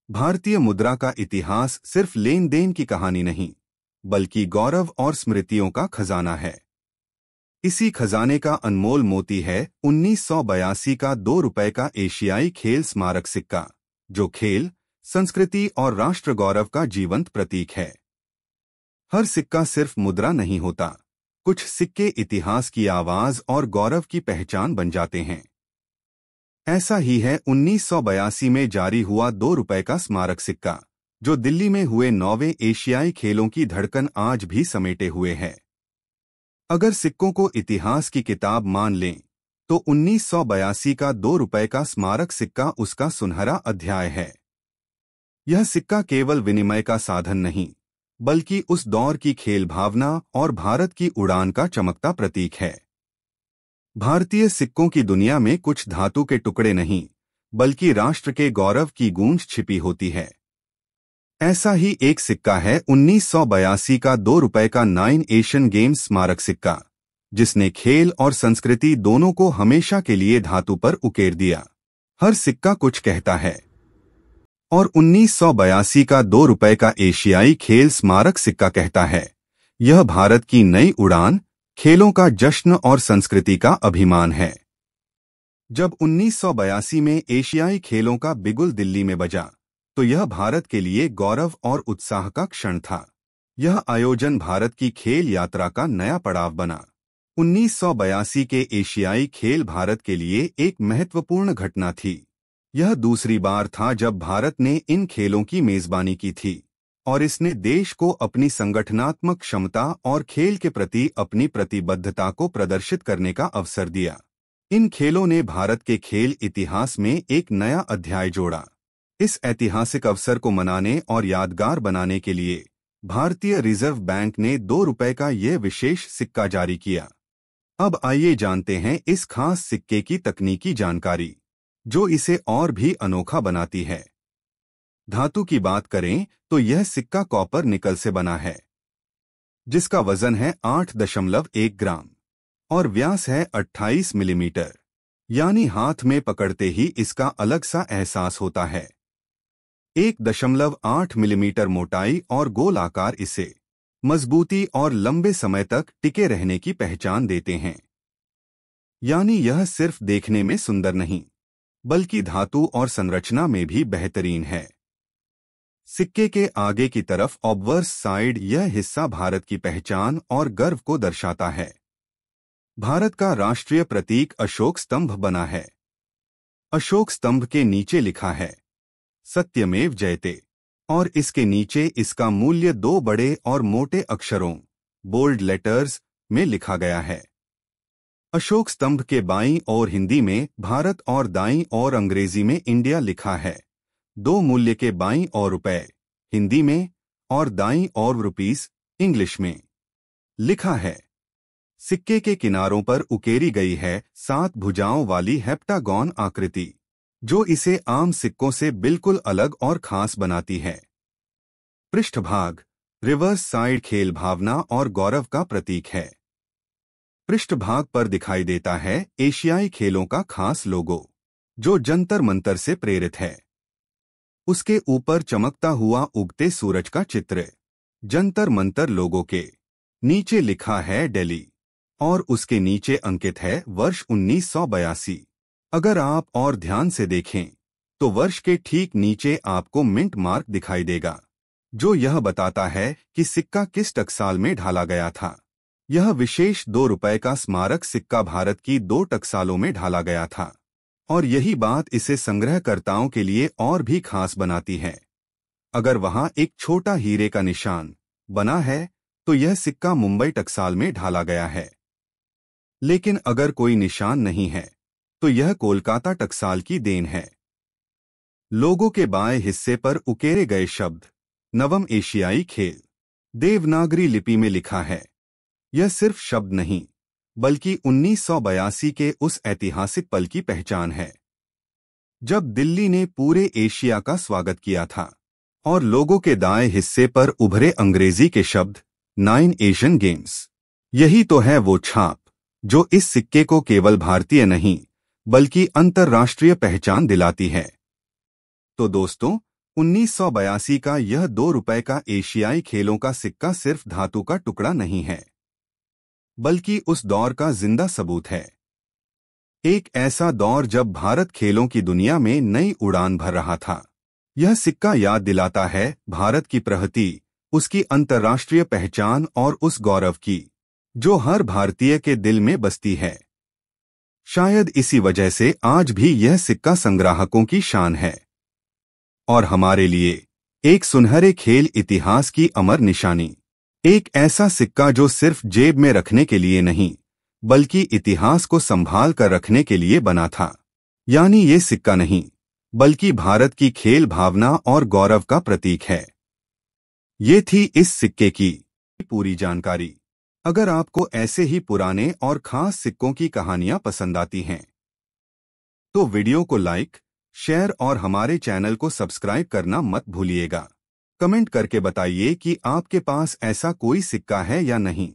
भारतीय मुद्रा का इतिहास सिर्फ लेन देन की कहानी नहीं, बल्कि गौरव और स्मृतियों का खजाना है। इसी खजाने का अनमोल मोती है 1982 का 2 रुपए का एशियाई खेल स्मारक सिक्का, जो खेल, संस्कृति और राष्ट्र गौरव का जीवंत प्रतीक है। हर सिक्का सिर्फ मुद्रा नहीं होता, कुछ सिक्के इतिहास की आवाज और गौरव की पहचान बन जाते हैं। ऐसा ही है 1982 में जारी हुआ 2 रुपए का स्मारक सिक्का, जो दिल्ली में हुए 9वें एशियाई खेलों की धड़कन आज भी समेटे हुए है। अगर सिक्कों को इतिहास की किताब मान लें, तो 1982 का 2 रुपए का स्मारक सिक्का उसका सुनहरा अध्याय है। यह सिक्का केवल विनिमय का साधन नहीं, बल्कि उस दौर की खेल भावना और भारत की उड़ान का चमकता प्रतीक है। भारतीय सिक्कों की दुनिया में कुछ धातु के टुकड़े नहीं, बल्कि राष्ट्र के गौरव की गूंज छिपी होती है। ऐसा ही एक सिक्का है 1982 का 2 रुपए का 9 एशियन गेम्स स्मारक सिक्का, जिसने खेल और संस्कृति दोनों को हमेशा के लिए धातु पर उकेर दिया। हर सिक्का कुछ कहता है। और 1982 का 2 रुपए का एशियाई खेल स्मारक सिक्का कहता है, यह भारत की नई उड़ान, खेलों का जश्न और संस्कृति का अभिमान है। जब 1982 में एशियाई खेलों का बिगुल दिल्ली में बजा, तो यह भारत के लिए गौरव और उत्साह का क्षण था। यह आयोजन भारत की खेल यात्रा का नया पड़ाव बना। 1982 के एशियाई खेल भारत के लिए एक महत्वपूर्ण घटना थी। यह दूसरी बार था जब भारत ने इन खेलों की मेजबानी की थी, और इसने देश को अपनी संगठनात्मक क्षमता और खेल के प्रति अपनी प्रतिबद्धता को प्रदर्शित करने का अवसर दिया। इन खेलों ने भारत के खेल इतिहास में एक नया अध्याय जोड़ा। इस ऐतिहासिक अवसर को मनाने और यादगार बनाने के लिए भारतीय रिजर्व बैंक ने 2 रुपए का यह विशेष सिक्का जारी किया। अब आइए जानते हैं इस खास सिक्के की तकनीकी जानकारी, जो इसे और भी अनोखा बनाती है। धातु की बात करें तो यह सिक्का कॉपर निकल से बना है, जिसका वजन है 8.1 ग्राम और व्यास है 28 मिलीमीटर, यानी हाथ में पकड़ते ही इसका अलग सा एहसास होता है। 1.8 मिलीमीटर मोटाई और गोल आकार इसे मजबूती और लंबे समय तक टिके रहने की पहचान देते हैं। यानी यह सिर्फ देखने में सुंदर नहीं, बल्कि धातु और संरचना में भी बेहतरीन है। सिक्के के आगे की तरफ ऑब्वर्स साइड यह हिस्सा भारत की पहचान और गर्व को दर्शाता है। भारत का राष्ट्रीय प्रतीक अशोक स्तंभ बना है। अशोक स्तंभ के नीचे लिखा है सत्यमेव जयते, और इसके नीचे इसका मूल्य 2 बड़े और मोटे अक्षरों बोल्ड लेटर्स में लिखा गया है। अशोक स्तंभ के बाईं ओर हिंदी में भारत और दाईं ओर अंग्रेजी में इंडिया लिखा है। 2 मूल्य के बाईं ओर रुपए हिंदी में और दाईं ओर रुपीस इंग्लिश में लिखा है। सिक्के के किनारों पर उकेरी गई है 7 भुजाओं वाली हेप्टागॉन आकृति, जो इसे आम सिक्कों से बिल्कुल अलग और खास बनाती है। पृष्ठभाग रिवर्स साइड खेल भावना और गौरव का प्रतीक है। पृष्ठभाग पर दिखाई देता है एशियाई खेलों का खास लोगो, जो जंतर मंतर से प्रेरित है। उसके ऊपर चमकता हुआ उगते सूरज का चित्र जंतर मंतर लोगो के नीचे लिखा है दिल्ली, और उसके नीचे अंकित है वर्ष 1982। अगर आप और ध्यान से देखें तो वर्ष के ठीक नीचे आपको मिंट मार्क दिखाई देगा, जो यह बताता है कि सिक्का किस टकसाल में ढाला गया था। यह विशेष 2 रुपए का स्मारक सिक्का भारत की 2 टकसालों में ढाला गया था, और यही बात इसे संग्रहकर्ताओं के लिए और भी खास बनाती है। अगर वहां एक छोटा हीरे का निशान बना है तो यह सिक्का मुंबई टकसाल में ढाला गया है, लेकिन अगर कोई निशान नहीं है तो यह कोलकाता टकसाल की देन है। लोगों के बाएं हिस्से पर उकेरे गए शब्द नवम एशियाई खेल देवनागरी लिपि में लिखा है। यह सिर्फ शब्द नहीं, बल्कि 1982 के उस ऐतिहासिक पल की पहचान है, जब दिल्ली ने पूरे एशिया का स्वागत किया था, और लोगों के दाएं हिस्से पर उभरे अंग्रेजी के शब्द 9 एशियन गेम्स। यही तो है वो छाप जो इस सिक्के को केवल भारतीय नहीं, बल्कि अंतर्राष्ट्रीय पहचान दिलाती है। तो दोस्तों, 1982 का यह 2 रुपए का एशियाई खेलों का सिक्का सिर्फ धातु का टुकड़ा नहीं है, बल्कि उस दौर का जिंदा सबूत है। एक ऐसा दौर जब भारत खेलों की दुनिया में नई उड़ान भर रहा था। यह सिक्का याद दिलाता है भारत की प्रगति, उसकी अंतर्राष्ट्रीय पहचान और उस गौरव की जो हर भारतीय के दिल में बसती है। शायद इसी वजह से आज भी यह सिक्का संग्राहकों की शान है और हमारे लिए एक सुनहरे खेल इतिहास की अमर निशानी। एक ऐसा सिक्का जो सिर्फ जेब में रखने के लिए नहीं, बल्कि इतिहास को संभाल कर रखने के लिए बना था। यानी ये सिक्का नहीं, बल्कि भारत की खेल भावना और गौरव का प्रतीक है। ये थी इस सिक्के की पूरी जानकारी। अगर आपको ऐसे ही पुराने और खास सिक्कों की कहानियां पसंद आती हैं, तो वीडियो को लाइक, शेयर और हमारे चैनल को सब्सक्राइब करना मत भूलिएगा। कमेंट करके बताइए कि आपके पास ऐसा कोई सिक्का है या नहीं।